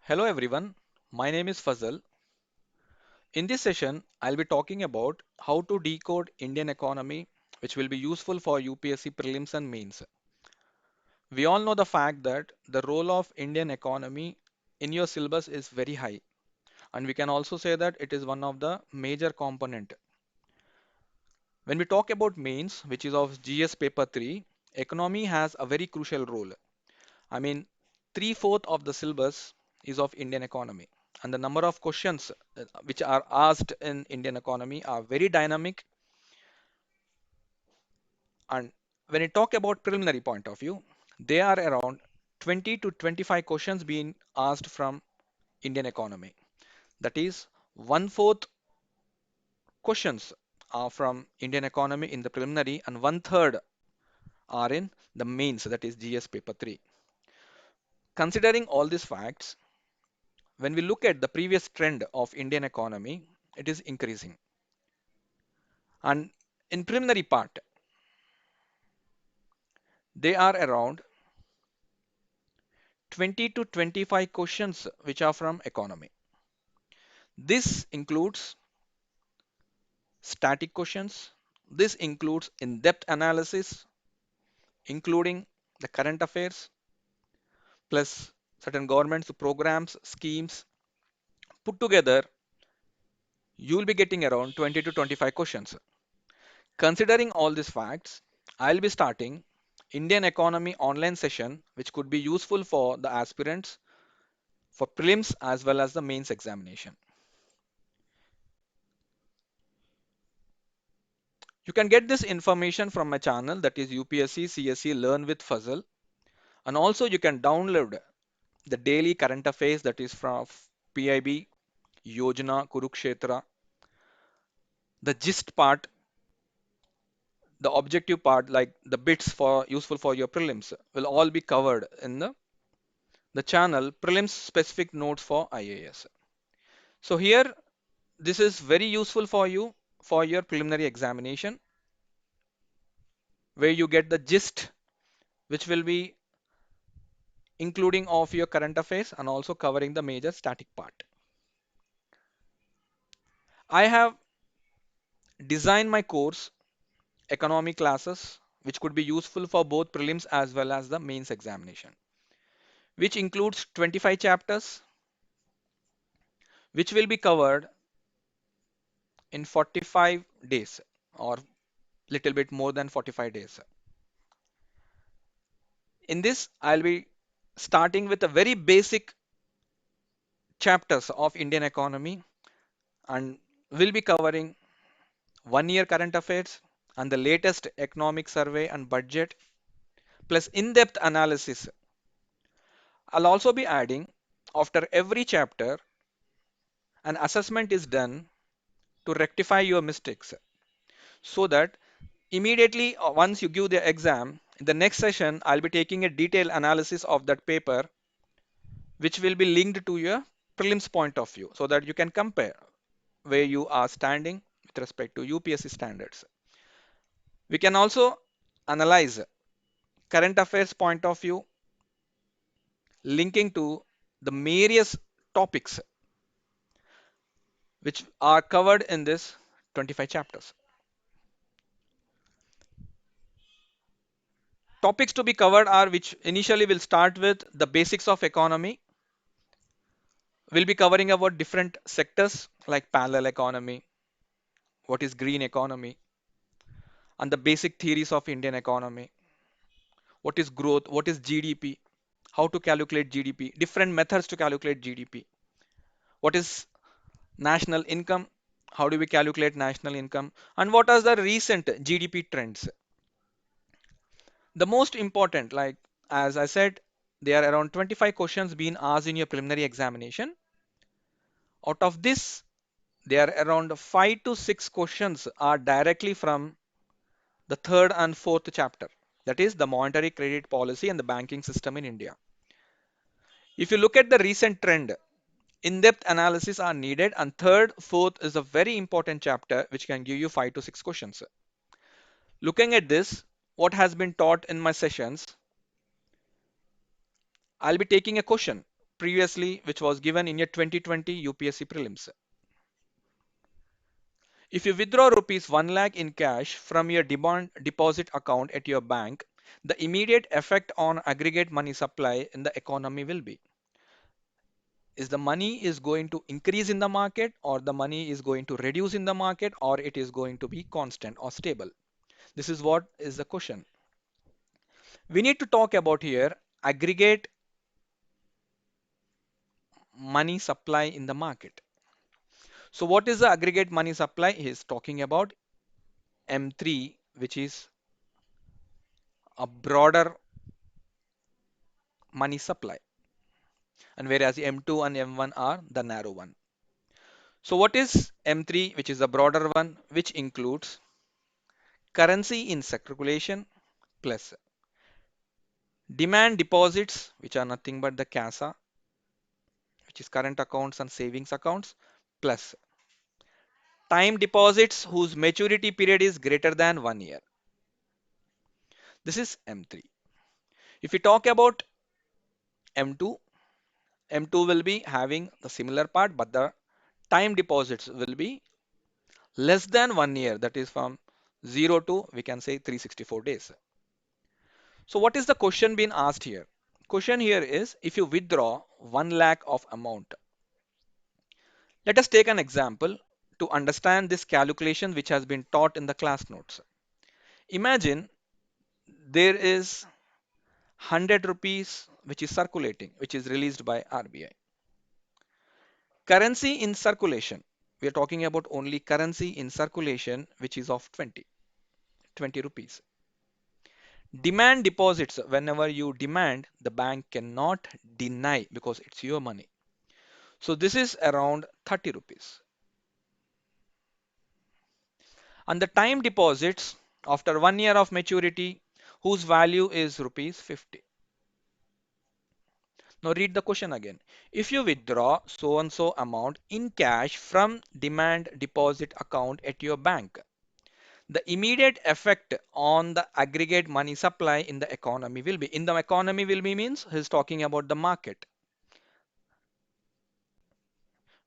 Hello everyone, my name is Fazal. In this session, I'll be talking about how to decode Indian economy, which will be useful for UPSC prelims and mains. We all know the fact that the role of Indian economy in your syllabus is very high, and we can also say that it is one of the major component. When we talk about mains, which is of GS paper 3, economy has a very crucial role. I mean, three-fourth of the syllabus is of Indian economy, and the number of questions which are asked in Indian economy are very dynamic. And when you talk about preliminary point of view, they are around 20 to 25 questions being asked from Indian economy. That is, one-fourth questions are from Indian economy in the preliminary, and one-third are in the mains, that is GS paper 3. Considering all these facts, when we look at the previous trend of Indian economy, it is increasing. And in preliminary part, they are around 20 to 25 questions which are from economy. This includes static questions. This includes in-depth analysis, including the current affairs, plus certain governments, programs, schemes. Put together, you will be getting around 20 to 25 questions. Considering all these facts, I'll be starting Indian economy online session, which could be useful for the aspirants for prelims as well as the mains examination. You can get this information from my channel, that is UPSC CSE Learn with Fuzzle, and also you can download the daily current affairs, that is from PIB, Yojana, Kurukshetra, the gist part, the objective part, like the bits for useful for your prelims, will all be covered in the channel prelims specific notes for IAS. So here, this is very useful for you for your preliminary examination, where you get the gist, which will be including of your current affairs and also covering the major static part. I have designed my course economy classes, which could be useful for both prelims as well as the mains examination, which includes 25 chapters, which will be covered in 45 days or little bit more than 45 days. In this, I'll be starting with a very basic chapters of Indian economy, and will be covering 1 year current affairs and the latest economic survey and budget plus in-depth analysis. I'll also be adding, after every chapter, an assessment is done to rectify your mistakes, so that immediately once you give the exam, in the next session, I'll be taking a detailed analysis of that paper, which will be linked to your prelims point of view, so that you can compare where you are standing with respect to UPSC standards. We can also analyze current affairs point of view, linking to the various topics which are covered in this 25 chapters. Topics to be covered are, which initially will start with the basics of economy. We'll be covering about different sectors like parallel economy, what is green economy, and the basic theories of Indian economy. What is growth? What is GDP? How to calculate GDP? Different methods to calculate GDP. What is national income? How do we calculate national income? And what are the recent GDP trends? The most important, like as I said, there are around 25 questions being asked in your preliminary examination. Out of this, there are around 5 to 6 questions are directly from the third and fourth chapter. That is the monetary credit policy and the banking system in India. If you look at the recent trend, in-depth analysis are needed, and third, fourth is a very important chapter which can give you 5 to 6 questions. Looking at this, what has been taught in my sessions, I'll be taking a question. previously, which was given in your 2020 UPSC prelims. If you withdraw rupees 1 lakh in cash from your demand deposit account at your bank, the immediate effect on aggregate money supply in the economy will be, is the money is going to increase in the market, or the money is going to reduce in the market, or it is going to be constant or stable. This is what is the question. We need to talk about here aggregate money supply in the market. So what is the aggregate money supply? He is talking about M3, which is a broader money supply, and whereas M2 and M1 are the narrow one. So what is M3, which is the broader one, which includes currency in circulation plus demand deposits, which are nothing but the CASA, which is current accounts and savings accounts, plus time deposits whose maturity period is greater than 1 year. This is M3. If we talk about M2, M2 will be having the similar part, but the time deposits will be less than 1 year, that is from 0 to we can say 364 days. So what is the question being asked here? Question here is, if you withdraw 1 lakh of amount, let us take an example to understand this calculation which has been taught in the class notes. Imagine there is 100 rupees which is circulating, which is released by RBI. Currency in circulation, we are talking about only currency in circulation, which is of 20 rupees. Demand deposits, whenever you demand, the bank cannot deny because it's your money. So this is around 30 rupees. And the time deposits after 1 year of maturity, whose value is rupees 50. Now read the question again. If you withdraw so and so amount in cash from demand deposit account at your bank, the immediate effect on the aggregate money supply in the economy will be, in the economy will be means he's talking about the market,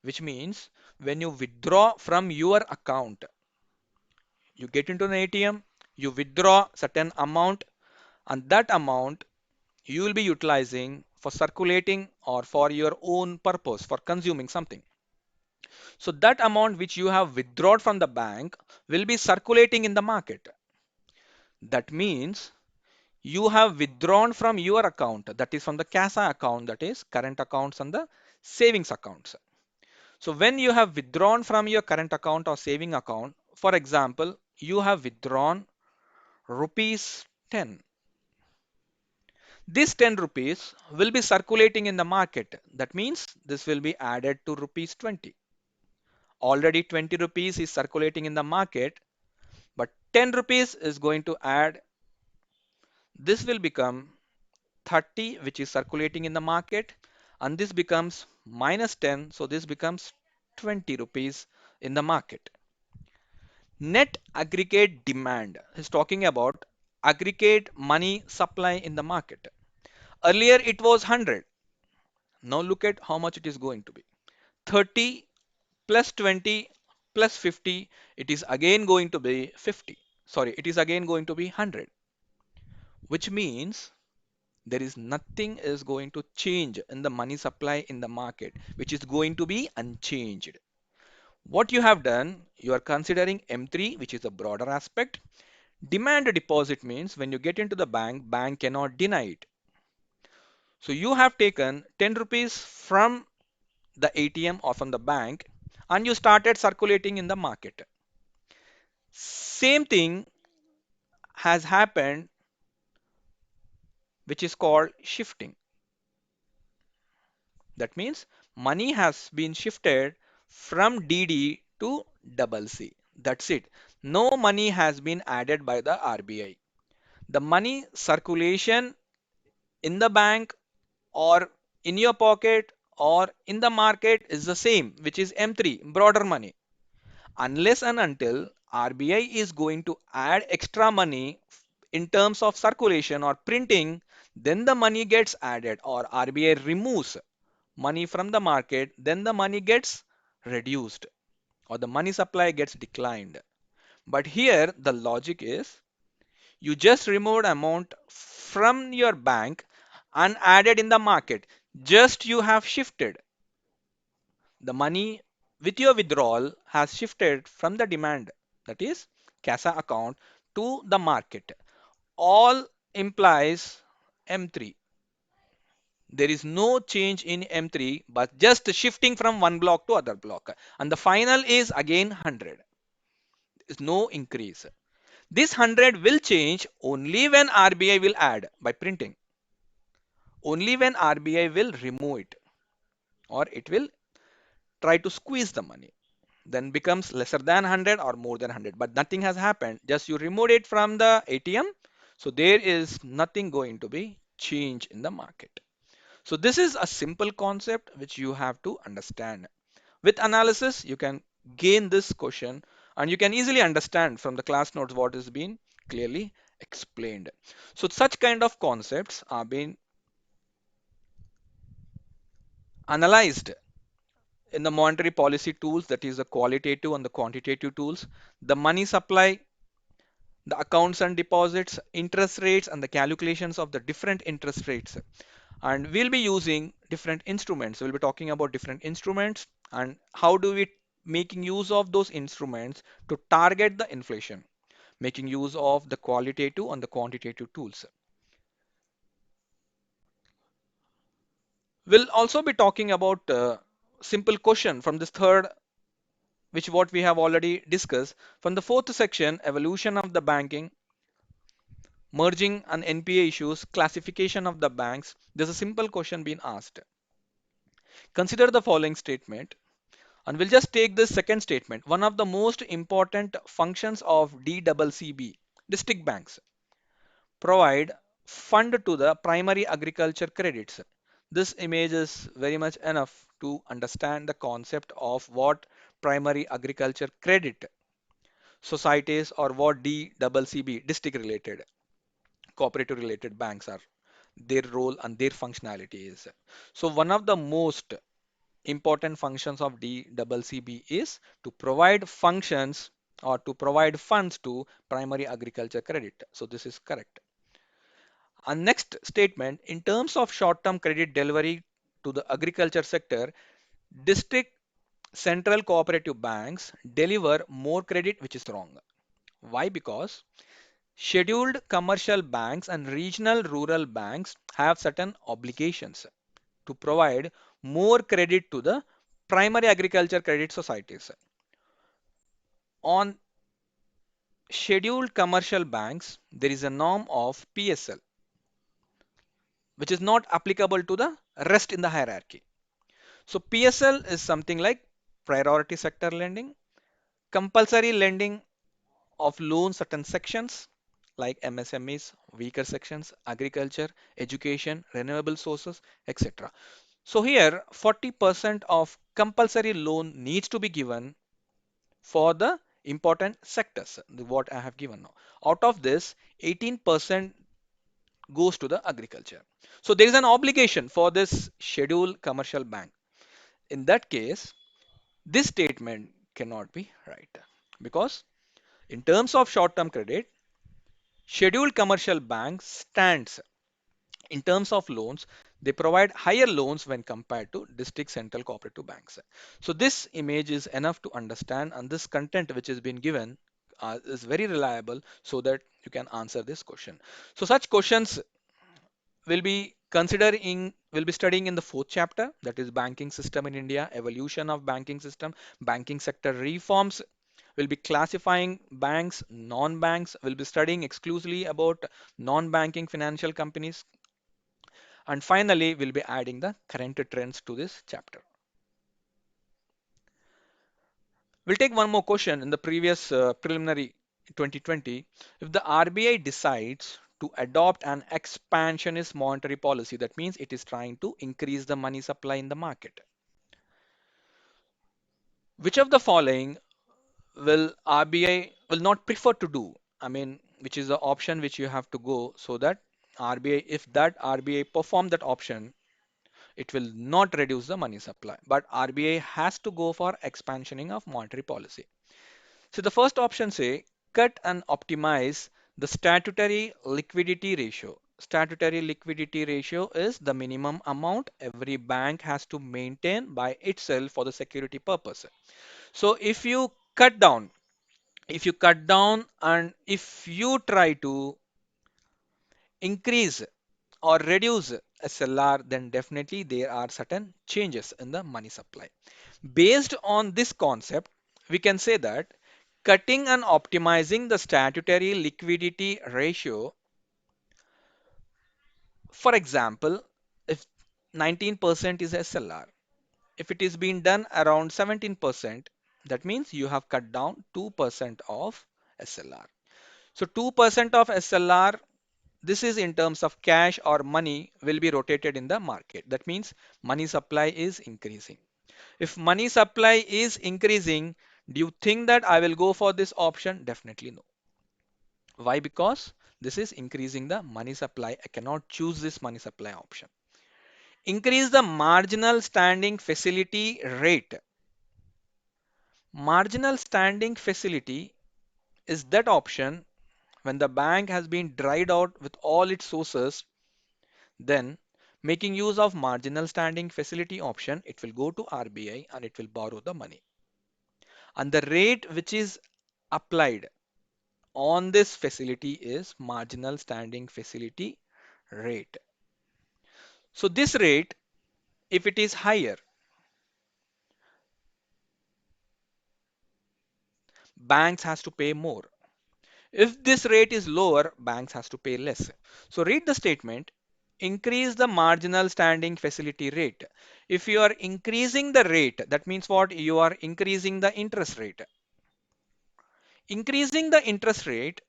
which means when you withdraw from your account, you get into an ATM, you withdraw certain amount, and that amount you will be utilizing for circulating or for your own purpose for consuming something. So that amount which you have withdrawn from the bank will be circulating in the market. That means you have withdrawn from your account, that is from the CASA account, that is current accounts and the savings accounts. So when you have withdrawn from your current account or saving account, for example, you have withdrawn rupees 10. This 10 rupees will be circulating in the market. That means this will be added to rupees 20. Already 20 rupees is circulating in the market, but 10 rupees is going to add. This will become 30, which is circulating in the market, and this becomes minus 10. So this becomes 20 rupees in the market. Net aggregate demand is talking about aggregate money supply in the market. Earlier it was 100. Now look at how much it is going to be. 30 plus 20 plus 50, it is again going to be 50. Sorry, it is again going to be 100, which means there is nothing is going to change in the money supply in the market, which is going to be unchanged. What you have done, you are considering M3, which is a broader aspect. Demand deposit means when you get into the bank, bank cannot deny it. So you have taken 10 rupees from the ATM or from the bank and you started circulating in the market. Same thing has happened, which is called shifting. That means money has been shifted from DD to double C. That's it. No money has been added by the RBI. The money circulation in the bank or in your pocket or in the market is the same, which is M3, broader money. Unless and until RBI is going to add extra money in terms of circulation or printing, then the money gets added or RBI removes money from the market, then the money gets reduced or the money supply gets declined. But here the logic is you just removed amount from your bank and added in the market. Just you have shifted the money with your withdrawal has shifted from the demand, that is CASA account, to the market. All implies M3. There is no change in M3, but just shifting from one block to other block. And the final is again 100. There is no increase. This 100 will change only when RBI will add by printing. Only when RBI will remove it or it will try to squeeze the money. Then becomes lesser than 100 or more than 100. But nothing has happened. Just you removed it from the ATM. So there is nothing going to be change in the market. So this is a simple concept which you have to understand. With analysis, you can gain this question and you can easily understand from the class notes what is being clearly explained. So such kind of concepts are being analyzed in the monetary policy tools, that is the qualitative and the quantitative tools, the money supply, the accounts and deposits, interest rates, and the calculations of the different interest rates. And we'll be using different instruments. We'll be talking about different instruments and how do we making use of those instruments to target the inflation, making use of the qualitative and the quantitative tools. We'll also be talking about simple question from this third, which what we have already discussed. From the fourth section, evolution of the banking, merging and NPA issues, classification of the banks. There's a simple question being asked. Consider the following statement. And we'll just take this second statement. One of the most important functions of DCCB, district banks, provide fund to the primary agriculture credits. This image is very much enough to understand the concept of what primary agriculture credit societies or what DCCB, district related, cooperative related banks are, their role and their functionality is. So one of the most important functions of DCCB is to provide functions or to provide funds to primary agriculture credit. So this is correct. And next statement, in terms of short-term credit delivery to the agriculture sector, district central cooperative banks deliver more credit, which is wrong. Why? Because scheduled commercial banks and regional rural banks have certain obligations to provide more credit to the primary agriculture credit societies. On scheduled commercial banks, there is a norm of PSL, which is not applicable to the rest in the hierarchy. So PSL is something like priority sector lending, compulsory lending of loan certain sections like MSMEs, weaker sections, agriculture, education, renewable sources, etc. So here 40% of compulsory loan needs to be given for the important sectors, what I have given now. Out of this, 18% goes to the agriculture. So there is an obligation for this scheduled commercial bank. In that case, this statement cannot be right because in terms of short-term credit, scheduled commercial bank stands in terms of loans, they provide higher loans when compared to district central cooperative banks. So this image is enough to understand and this content which has been given is very reliable so that you can answer this question. So such questions will be studying in the fourth chapter, that is banking system in India, evolution of banking system, banking sector reforms. We'll be classifying banks, non-banks. We'll be studying exclusively about non-banking financial companies. And finally, we'll be adding the current trends to this chapter. We'll take one more question in the previous preliminary 2020. If the RBI decides to adopt an expansionist monetary policy, that means it is trying to increase the money supply in the market. Which of the following will RBI will not prefer to do? I mean, which is the option which you have to go so that RBI, if that RBI perform that option, It will not reduce the money supply. But RBI has to go for expansioning of monetary policy. So the first option say cut and optimize the statutory liquidity ratio. Statutory liquidity ratio is the minimum amount every bank has to maintain by itself for the security purpose. So if you cut down and if you try to increase or reduce SLR, then definitely there are certain changes in the money supply. Based on this concept, we can say that cutting and optimizing the statutory liquidity ratio, for example, if 19% is SLR, if it is being done around 17%, that means you have cut down 2% of SLR. So 2% of SLR, this is in terms of cash or money will be rotated in the market. That means money supply is increasing. If money supply is increasing, do you think that I will go for this option? Definitely no. Why? Because this is increasing the money supply. I cannot choose this money supply option. Increase the marginal standing facility rate. Marginal standing facility is that option when the bank has been dried out with all its sources, then making use of marginal standing facility option, it will go to RBI and it will borrow the money. And the rate which is applied on this facility is marginal standing facility rate. So this rate, if it is higher, banks has to pay more. If this rate is lower, banks has to pay less. So read the statement. Increase the marginal standing facility rate. If you are increasing the rate, that means what? You are increasing the interest rate. Increasing the interest rate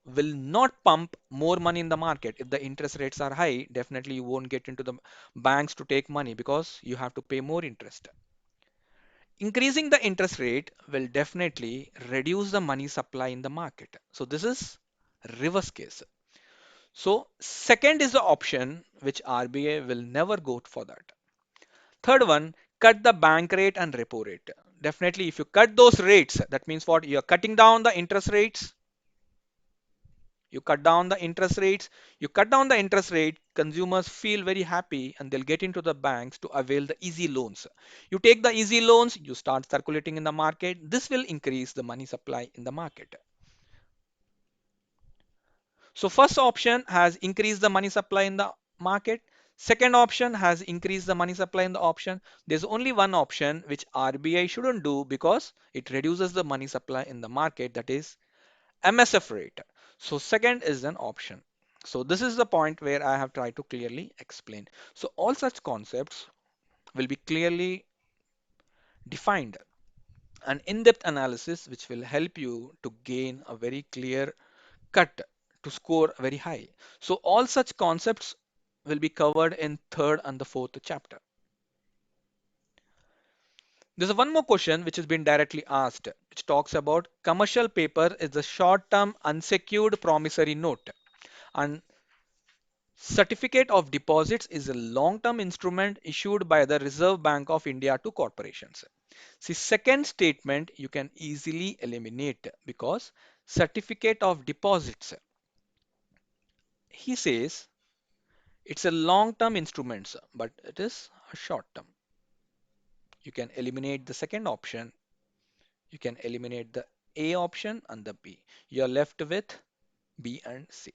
will not pump more money in the market. If the interest rates are high, definitely you won't get into the banks to take money because you have to pay more interest. Increasing the interest rate will definitely reduce the money supply in the market. So this is reverse case. So second is the option which RBI will never go for that. Third one, cut the bank rate and repo rate. Definitely if you cut those rates, that means what? You're cutting down the interest rates. You cut down the interest rates. You cut down the interest rate, consumers feel very happy and they'll get into the banks to avail the easy loans. You take the easy loans, you start circulating in the market. This will increase the money supply in the market. So first option has increased the money supply in the market. Second option has increased the money supply in the option. There's only one option which RBI shouldn't do because it reduces the money supply in the market, that is MSF rate. So second is an option. So this is the point where I have tried to clearly explain. So all such concepts will be clearly defined. An in-depth analysis which will help you to gain a very clear cut to score very high. So all such concepts will be covered in third and the fourth chapter. There's one more question which has been directly asked, which talks about commercial paper is a short-term unsecured promissory note and certificate of deposits is a long-term instrument issued by the Reserve Bank of India to corporations. See, second statement you can easily eliminate because certificate of deposits, he says it's a long-term instrument, but it is a short-term. You can eliminate the second option. You can eliminate the A option and the B. You're left with B and C.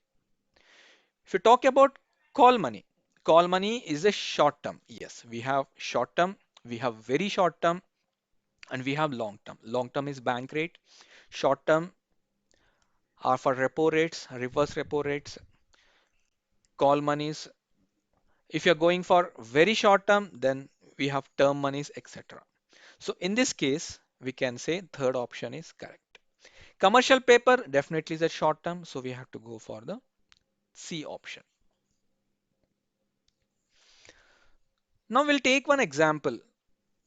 If you talk about call money is a short-term. Yes, we have short-term, we have very short-term, and we have long-term. Long-term is bank rate. Short-term are for repo rates, reverse repo rates, call monies. If you're going for very short-term, then we have term monies, etc. So in this case, we can say third option is correct. Commercial paper definitely is a short term, so we have to go for the C option. Now we'll take one example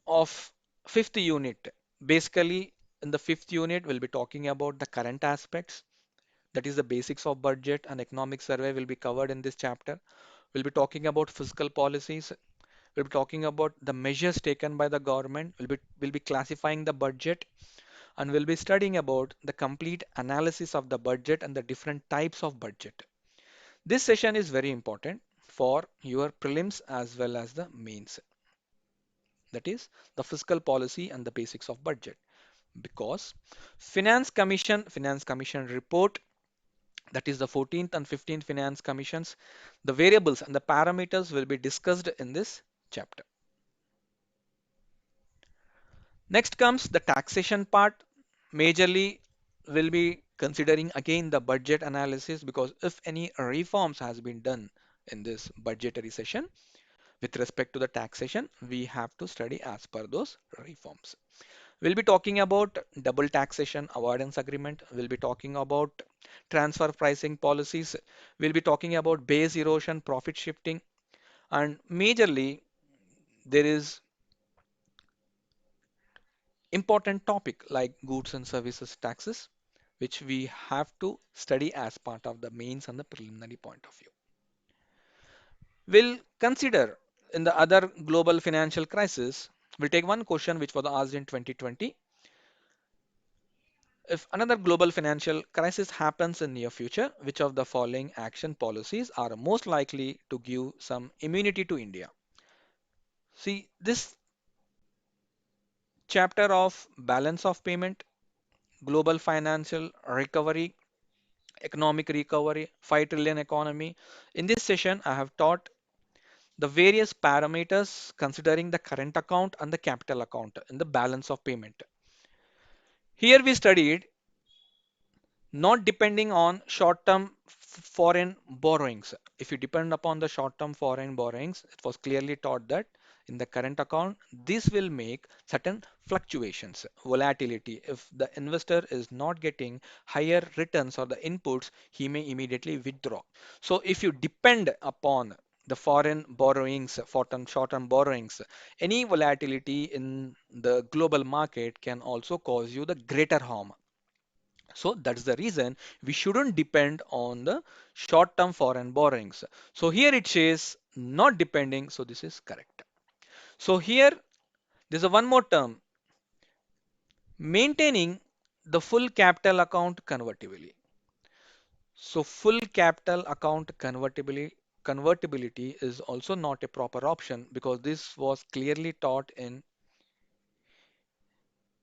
of fifth unit. Basically, in the fifth unit, we'll be talking about the current aspects. That is the basics of budget and economic survey will be covered in this chapter. We'll be talking about fiscal policies. We'll be talking about the measures taken by the government. We'll be classifying the budget, and we'll be studying about the complete analysis of the budget and the different types of budget. This session is very important for your prelims as well as the mains, that is the fiscal policy and the basics of budget, because finance commission report, that is the 14th and 15th finance commissions, the variables and the parameters will be discussed in this chapter. Next comes the taxation part. Majorly, we'll be considering again the budget analysis, because if any reforms has been done in this budgetary session with respect to the taxation, we have to study as per those reforms. We'll be talking about double taxation avoidance agreement. We'll be talking about transfer pricing policies. We'll be talking about base erosion, profit shifting, and majorly there is important topic like goods and services taxes, which we have to study as part of the mains and the preliminary point of view. We'll consider in the other global financial crisis, we'll take one question which was asked in 2020. If another global financial crisis happens in near future, which of the following action policies are most likely to give some immunity to India? See, this chapter of balance of payment, global financial recovery, economic recovery, 5 trillion economy. In this session, I have taught the various parameters considering the current account and the capital account in the balance of payment. Here we studied not depending on short-term foreign borrowings. If you depend upon the short-term foreign borrowings, it was clearly taught that in the current account, this will make certain fluctuations, volatility. If the investor is not getting higher returns or the inputs, he may immediately withdraw. So if you depend upon the foreign borrowings, short-term borrowings, any volatility in the global market can also cause you the greater harm. So that's the reason we shouldn't depend on the short-term foreign borrowings. So here it says not depending, so this is correct. So here there's a one more term, maintaining the full capital account convertibility. So full capital account convertibility is also not a proper option, because this was clearly taught in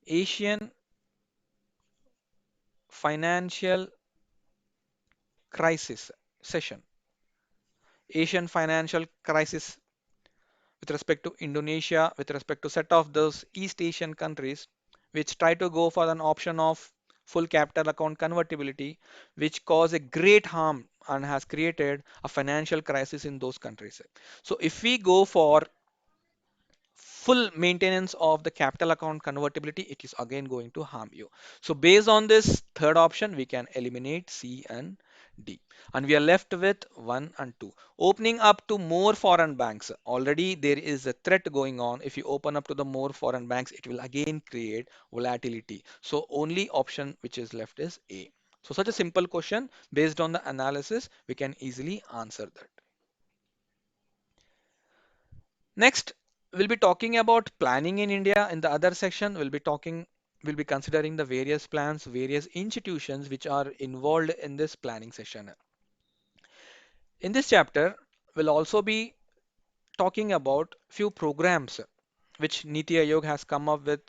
Asian financial crisis session. Asian financial crisis with respect to Indonesia, with respect to set of those East Asian countries, which try to go for an option of full capital account convertibility, which cause a great harm and has created a financial crisis in those countries. So if we go for full maintenance of the capital account convertibility, it is again going to harm you. So based on this third option, we can eliminate C and D. And we are left with 1 and 2. Opening up to more foreign banks. Already there is a threat going on. If you open up to the more foreign banks, it will again create volatility. So only option which is left is A. So such a simple question, based on the analysis, we can easily answer that. Next, we'll be talking about planning in India. In the other section, we'll be considering the various plans, various institutions which are involved in this planning session. In this chapter, we'll also be talking about few programs which Niti Aayog has come up with,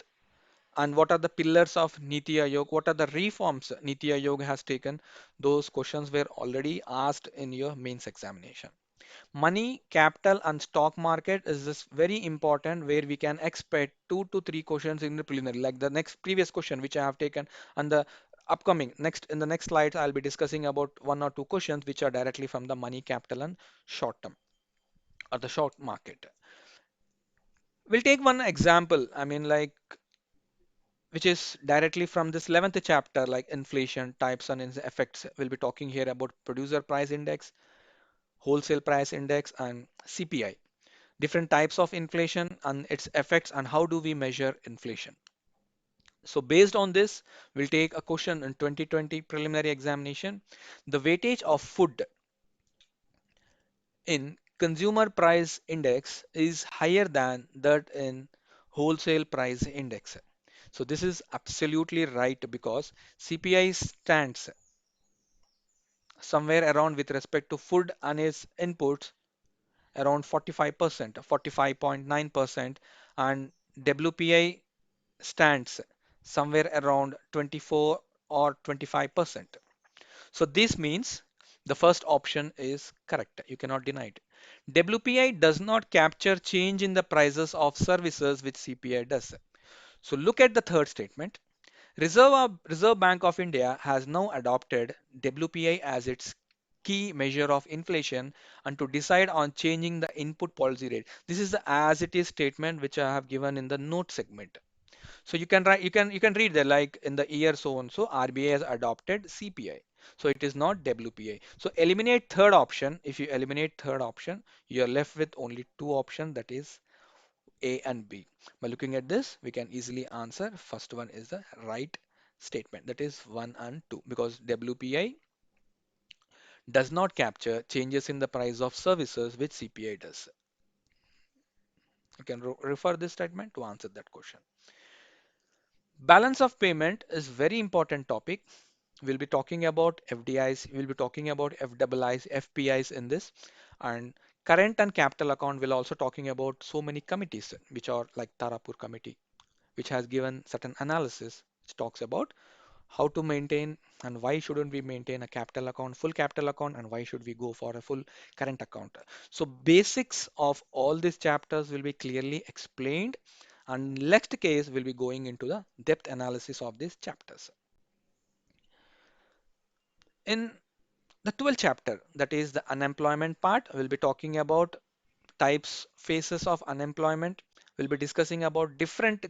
and what are the pillars of Niti Aayog, what are the reforms Niti Aayog has taken. Those questions were already asked in your mains examination. Money, capital, and stock market is this very important, where we can expect 2 to 3 questions in the preliminary, like the next previous question which I have taken, and the upcoming next in the next slides I'll be discussing about 1 or 2 questions which are directly from the money, capital, and short term or the short market. We'll take one example, I mean, like, which is directly from this 11th chapter, like inflation types and its effects. We'll be talking here about producer price index, wholesale price index, and CPI, different types of inflation and its effects, and how do we measure inflation. So based on this, we'll take a question in 2020 preliminary examination. The weightage of food in consumer price index is higher than that in wholesale price index. So this is absolutely right because CPI stands somewhere around with respect to food and its inputs around 45%, 45.9%, and WPI stands somewhere around 24 or 25%. So this means the first option is correct. You cannot deny it. WPI does not capture change in the prices of services which CPI does. So look at the third statement. Reserve Bank of India has now adopted WPI as its key measure of inflation and to decide on changing the input policy rate. This is the as it is statement which I have given in the note segment. So you can write, you can read there like in the year so and so RBI has adopted CPI. So it is not WPI. So eliminate third option. If you eliminate third option, you are left with only two options, that is A and B. By looking at this, we can easily answer. First one is the right statement, that is 1 and 2, because WPI does not capture changes in the price of services which CPI does. You can refer this statement to answer that question. Balance of payment is very important topic. We'll be talking about FDIs, we'll be talking about FIIs, FPIs in this, and current and capital account will also talking about so many committees which are like Tarapur committee, which has given certain analysis which talks about how to maintain and why shouldn't we maintain a capital account, full capital account, and why should we go for a full current account. So basics of all these chapters will be clearly explained, and next case will be going into the depth analysis of these chapters. In the 12th chapter, that is the unemployment part, we'll be talking about types, phases of unemployment. We'll be discussing about different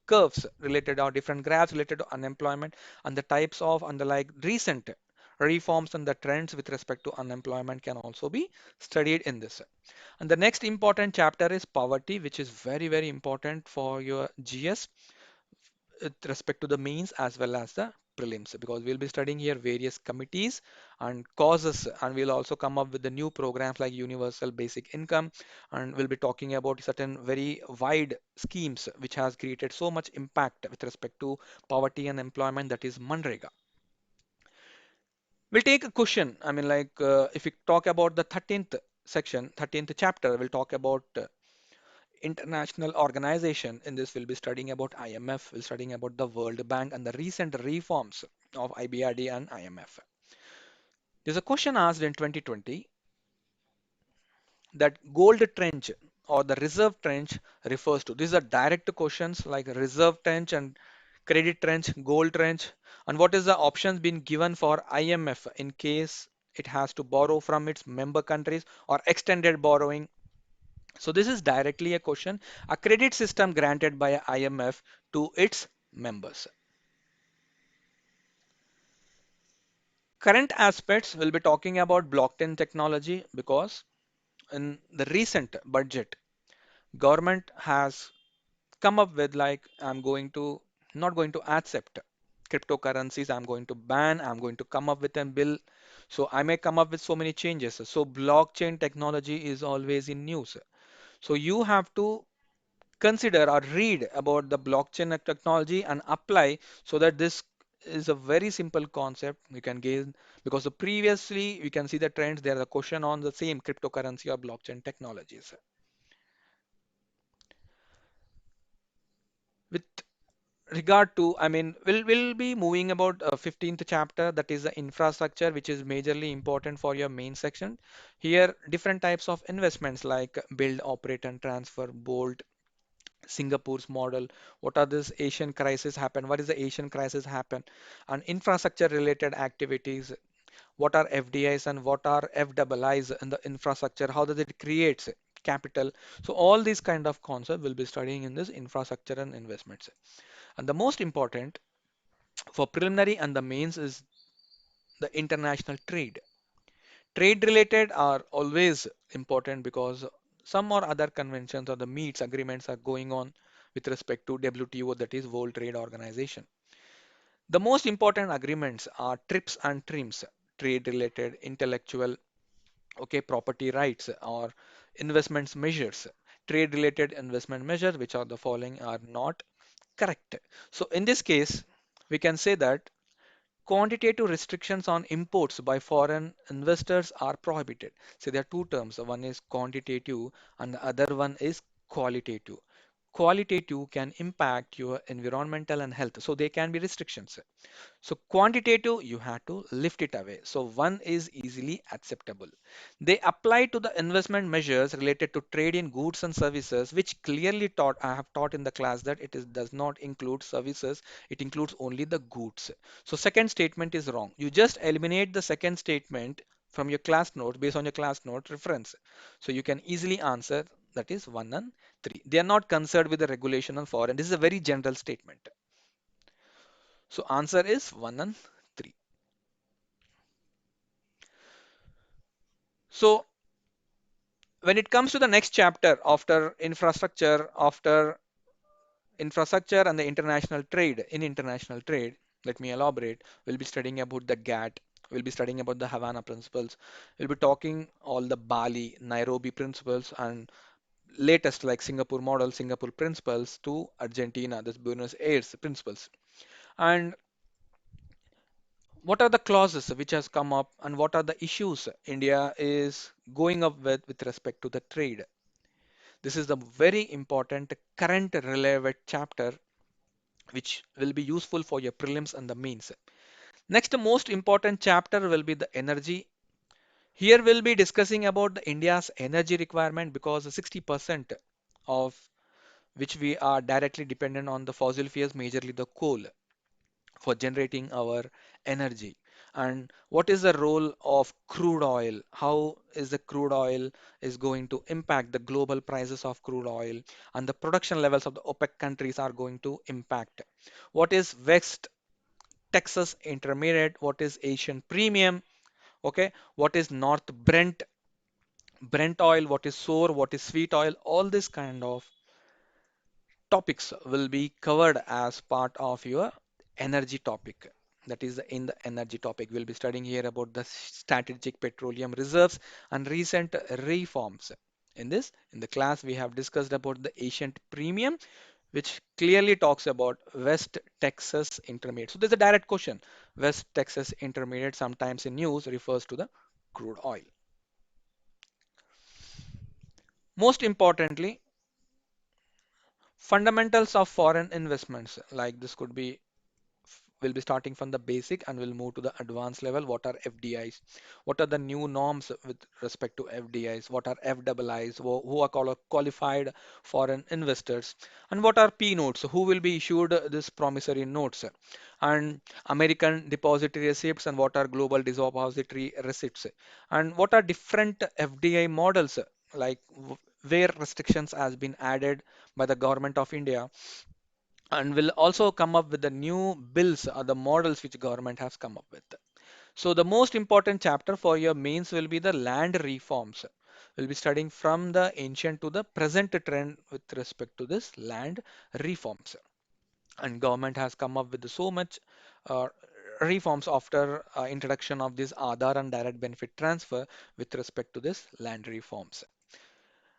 curves related or different graphs related to unemployment and the types of and the like recent reforms and the trends with respect to unemployment can also be studied in this. And the next important chapter is poverty, which is very, very important for your GS with respect to the mains as well as the prelims, because we'll be studying here various committees and causes, and we'll also come up with the new programs like universal basic income, and we'll be talking about certain very wide schemes which has created so much impact with respect to poverty and employment, that is Manrega. We'll take a question, I mean like if we talk about the 13th section, 13th chapter, we'll talk about international organization. In this, we'll be studying about IMF, we'll studying about the World Bank and the recent reforms of IBRD and IMF. There's a question asked in 2020 that gold trench or the reserve trench refers to. These are direct questions like reserve trench and credit trench, gold trench, and what is the options been given for IMF in case it has to borrow from its member countries or extended borrowing. So this is directly a question, a credit system granted by IMF to its members. Current aspects will be talking about blockchain technology because in the recent budget, government has come up with like I'm going to not going to accept cryptocurrencies, I'm going to ban, I'm going to come up with a bill. So I may come up with so many changes. So blockchain technology is always in news. So you have to consider or read about the blockchain technology and apply so that this is a very simple concept you can gain because previously we can see the trends there are a question on the same cryptocurrency or blockchain technologies with regard to we'll be moving about 15th chapter, that is the infrastructure, which is majorly important for your main section. Here different types of investments like build, operate and transfer, bolt, Singapore's model, what are this Asian crisis happen, what is the Asian crisis happen, and infrastructure related activities, what are FDIs and what are FIIs in the infrastructure, how does it create capital. So all these kind of concepts we'll be studying in this infrastructure and investments. And the most important for preliminary and the mains is the international trade. Trade related are always important because some or other conventions or the meets agreements are going on with respect to WTO, that is World Trade Organization. The most important agreements are TRIPS and TRIMS, trade related intellectual property rights or investments measures, trade related investment measures, which are the following are not correct. So in this case, we can say that quantitative restrictions on imports by foreign investors are prohibited. So there are two terms. One is quantitative and the other one is qualitative. Qualitative can impact your environmental and health. So there can be restrictions. So quantitative, you have to lift it away. So one is easily acceptable. They apply to the investment measures related to trade in goods and services, which clearly taught, I have taught in the class that does not include services, it includes only the goods. So second statement is wrong. You just eliminate the second statement from your class note based on your class note reference. So you can easily answer that is 1 and 3. They are not concerned with the regulation on foreign. This is a very general statement. So answer is 1 and 3. So when it comes to the next chapter after infrastructure and the international trade, in international trade, let me elaborate. We'll be studying about the GATT. We'll be studying about the Havana principles. We'll be talking all the Bali, Nairobi principles and latest like Singapore model, Singapore principles to Argentina, this Buenos Aires principles. And what are the clauses which has come up and what are the issues India is going up with respect to the trade? This is the very important current relevant chapter which will be useful for your prelims and the mains. Next most important chapter will be the energy. Here we'll be discussing about the India's energy requirement because 60% of which we are directly dependent on the fossil fuels, majorly the coal, for generating our energy. And what is the role of crude oil? How is the crude oil is going to impact the global prices of crude oil and the production levels of the OPEC countries are going to impact. What is West Texas Intermediate? What is Asian Premium? Okay, what is North Brent oil? What is sour? What is sweet oil? All this kind of topics will be covered as part of your energy topic. That is in the energy topic. We'll be studying here about the strategic petroleum reserves and recent reforms. In the class, we have discussed about the Asian Premium, which clearly talks about West Texas Intermediate. So there's a direct question. West Texas Intermediate sometimes in news refers to the crude oil. Most importantly, fundamentals of foreign investments, like this could be we'll be starting from the basic and we'll move to the advanced level. What are FDIs? What are the new norms with respect to FDIs? What are FIIs? Who are called qualified foreign investors? And what are P notes? Who will be issued this promissory notes? And American depository receipts and what are global depository receipts? And what are different FDI models? Like where restrictions has been added by the government of India and will also come up with the new bills or the models which government has come up with. So the most important chapter for your mains will be the land reforms. We'll be studying from the ancient to the present trend with respect to this land reforms. And government has come up with so much uh, reforms after introduction of this Aadhaar and direct benefit transfer with respect to this land reforms.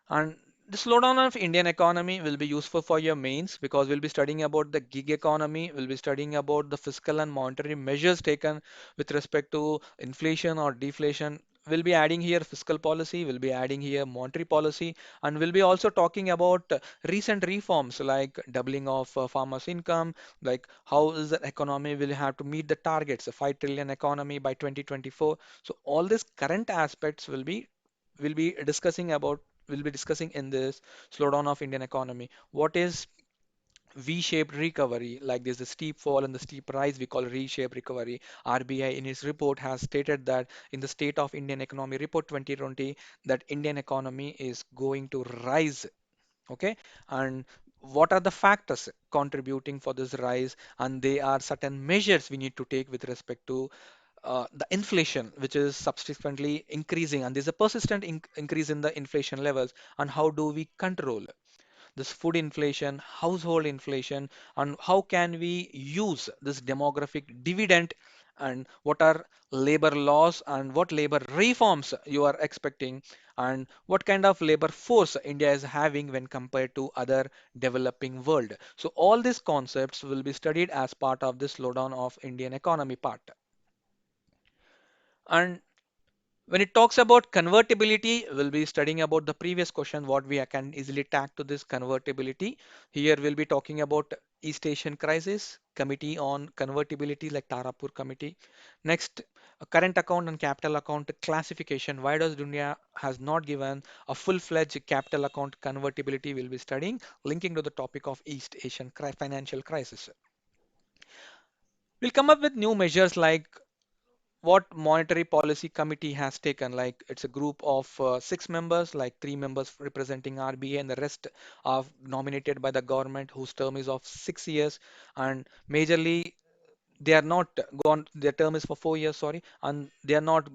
And the slowdown of Indian economy will be useful for your mains because we'll be studying about the gig economy, we'll be studying about the fiscal and monetary measures taken with respect to inflation or deflation. We'll be adding here fiscal policy, we'll be adding here monetary policy, and we'll be also talking about recent reforms like doubling of farmers' income, like how is the economy will have to meet the targets, a 5 trillion economy by 2024. So all these current aspects will be discussing about we'll be discussing in this slowdown of Indian economy. What is V-shaped recovery? Like there's a steep fall and the steep rise, we call V-shaped recovery. RBI in its report has stated that in the State of Indian Economy Report 2020, that Indian economy is going to rise. Okay, and what are the factors contributing for this rise? And there are certain measures we need to take with respect to the inflation, which is subsequently increasing, and there's a persistent increase in the inflation levels. And how do we control this food inflation, household inflation, and how can we use this demographic dividend and what are labor laws and what labor reforms you are expecting, and what kind of labor force India is having when compared to other developing world. So all these concepts will be studied as part of this slowdown of Indian economy part. And when it talks about convertibility, we'll be studying about the previous question, what we can easily tag to this convertibility. Here we'll be talking about East Asian crisis, committee on convertibility like Tarapur committee. Next, a current account and capital account classification. Why does Dunia has not given a full-fledged capital account convertibility? We'll be studying, linking to the topic of East Asian financial crisis. We'll come up with new measures like what monetary policy committee has taken, like it's a group of 6 members, like 3 members representing RBA and the rest are nominated by the government whose term is of 6 years, and majorly they are not gone, their term is for 4 years, sorry, and they are not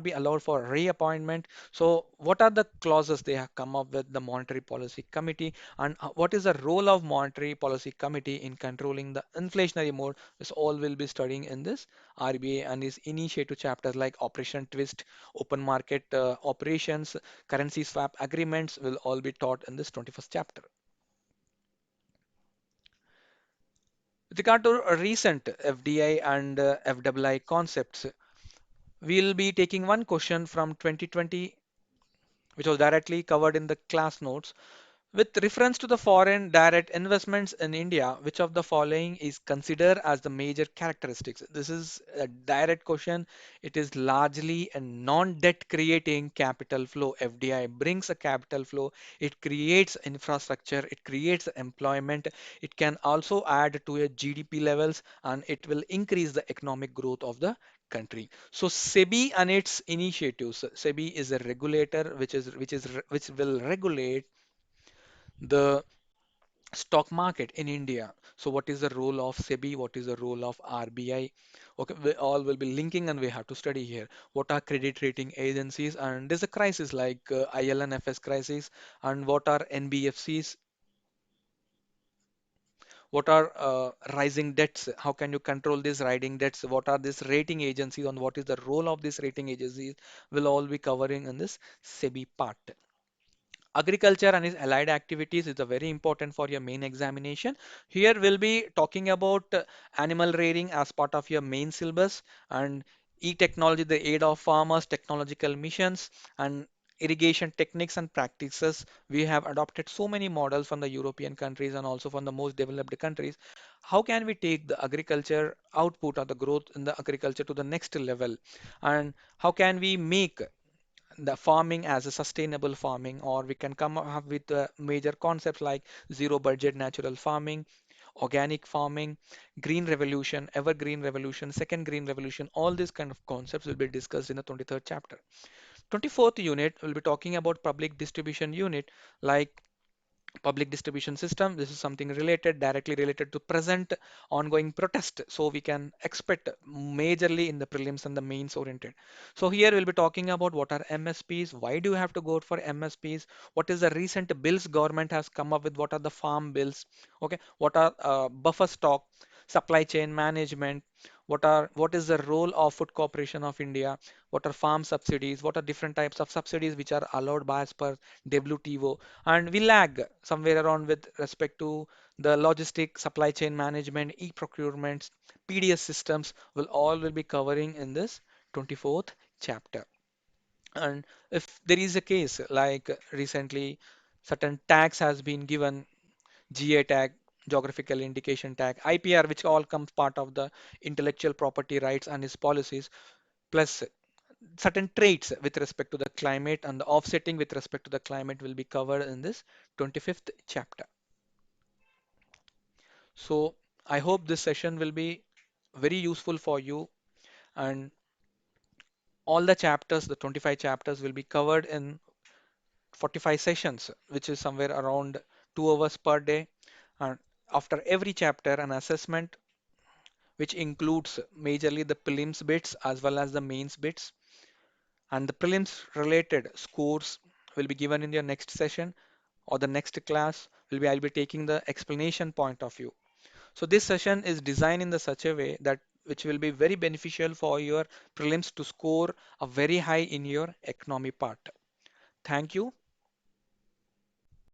be allowed for reappointment. So what are the clauses they have come up with the monetary policy committee, and what is the role of monetary policy committee in controlling the inflationary mode? This all will be studying in this RBA and its initiative chapters like operation twist, open market operations, currency swap agreements will all be taught in this 21st chapter. With regard to recent FDI and FII concepts, we'll be taking one question from 2020, which was directly covered in the class notes. With reference to the foreign direct investments in India, which of the following is considered as the major characteristics? This is a direct question. It is largely a non-debt creating capital flow. FDI brings a capital flow. It creates infrastructure. It creates employment. It can also add to a GDP levels and it will increase the economic growth of the country. So SEBI and its initiatives. SEBI is a regulator which will regulate the stock market in India. So what is the role of SEBI? What is the role of RBI? Okay, we all will be linking and we have to study here. What are credit rating agencies? And there's a crisis like ILNFS crisis. And what are NBFCs? What are rising debts? How can you control these rising debts? What are these rating agencies and what is the role of these rating agencies? Will all be covering in this SEBI part. Agriculture and its allied activities is a very important for your main examination. Here we'll be talking about animal rearing as part of your main syllabus, and e-technology, the aid of farmers, technological missions, and irrigation techniques and practices. We have adopted so many models from the European countries and also from the most developed countries. How can we take the agriculture output or the growth in the agriculture to the next level? And how can we make the farming as a sustainable farming, or we can come up with major concepts like zero budget natural farming, organic farming, green revolution, evergreen revolution, second green revolution. All these kind of concepts will be discussed in the 23rd chapter. 24th unit will be talking about public distribution unit like public distribution system. This is something related, directly related to present ongoing protest. So we can expect majorly in the prelims and the mains oriented. So here we'll be talking about what are MSPs, why do you have to go for MSPs, what is the recent bills government has come up with, what are the farm bills, okay, what are buffer stock, supply chain management, what is the role of Food Corporation of India, what are farm subsidies, what are different types of subsidies which are allowed by as per WTO, and we lag somewhere around with respect to the logistic supply chain management, e-procurements, PDS systems will be covering in this 24th chapter. And if there is a case like recently certain tags has been given, GA tag, geographical indication tag, IPR, which all comes part of the intellectual property rights and its policies, plus certain traits with respect to the climate and the offsetting with respect to the climate will be covered in this 25th chapter. So I hope this session will be very useful for you, and all the chapters, the 25 chapters will be covered in 45 sessions, which is somewhere around 2 hours per day. And after every chapter, an assessment which includes majorly the prelims bits as well as the mains bits. And the prelims related scores will be given in your next session or the next class will be I'll be taking the explanation point of view. So this session is designed in the such a way that which will be very beneficial for your prelims to score a very high in your economy part. Thank you.